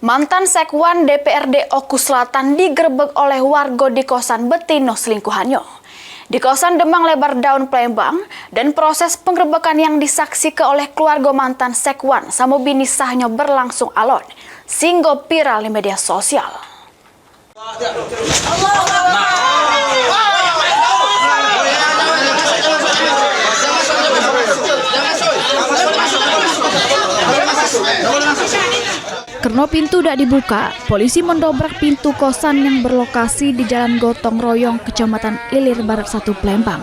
Mantan Sekwan DPRD Oku Selatan digerebek oleh warga di kosan betino selingkuhannya. Di kosan Demang Lebar Daun Palembang, dan proses penggerebekan yang disaksikan oleh keluarga mantan Sekwan sama bini sahnya berlangsung alon, sehingga viral di media sosial. Karena pintu tidak dibuka, polisi mendobrak pintu kosan yang berlokasi di Jalan Gotong Royong, Kecamatan Ilir Barat 1 Palembang.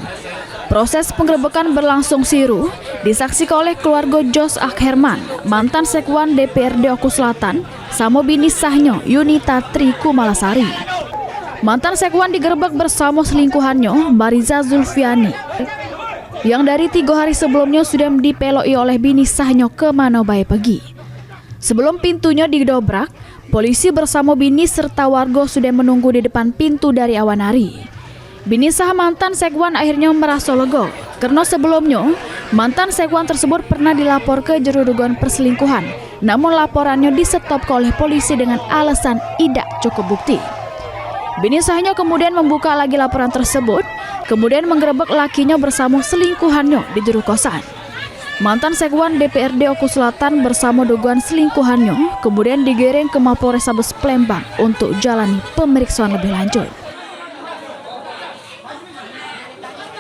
Proses penggerebekan berlangsung siru, disaksikan oleh keluarga Jos Akherman, mantan Sekwan DPRD Oku Selatan, sama bini sahnya Yunita Tri Kumalasari. Mantan Sekwan digerebek bersama selingkuhannya Mariza Zulfiani, yang dari 3 hari sebelumnya sudah dipeloi oleh bini sahnya ke Manobai pergi. Sebelum pintunya didobrak, polisi bersama bini serta warga sudah menunggu di depan pintu dari awan hari. Bini sah mantan Sekwan akhirnya merasa lega, karena sebelumnya mantan Sekwan tersebut pernah dilapor ke juru dugaan perselingkuhan, namun laporannya di-stop oleh polisi dengan alasan tidak cukup bukti. Bini sahnya kemudian membuka lagi laporan tersebut, kemudian menggerebek lakinya bersama selingkuhannya di juru kosan. Mantan Sekwan DPRD Oku Selatan bersama dugaan selingkuhannya kemudian digiring ke Mapolrestabes Palembang untuk jalani pemeriksaan lebih lanjut.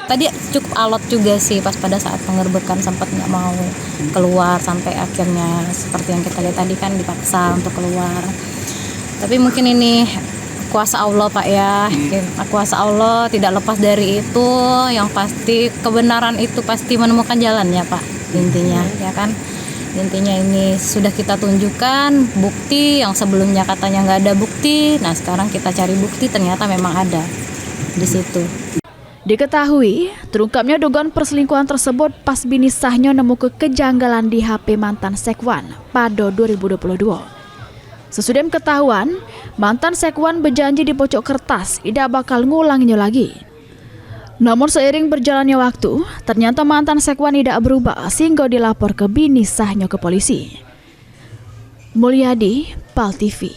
Tadi cukup alot juga sih pas pada saat penggerbekan, sempat nggak mau keluar sampai akhirnya seperti yang kita lihat tadi kan dipaksa untuk keluar. Tapi mungkin ini kuasa Allah Pak ya, kuasa Allah tidak lepas dari itu. Yang pasti kebenaran itu pasti menemukan jalannya Pak. Intinya ya kan, intinya ini sudah kita tunjukkan bukti yang sebelumnya katanya nggak ada bukti. Nah sekarang kita cari bukti, ternyata memang ada di situ. Diketahui terungkapnya dugaan perselingkuhan tersebut pas bini sahnya nemu kejanggalan di HP mantan Sekwan pada 2022. Sesudah ketahuan, mantan Sekwan berjanji di pojok kertas tidak bakal ngulanginya lagi. Namun seiring berjalannya waktu, ternyata mantan Sekwan tidak berubah sehingga dilapor ke bini sahnya ke polisi. Mulyadi, PAL TV.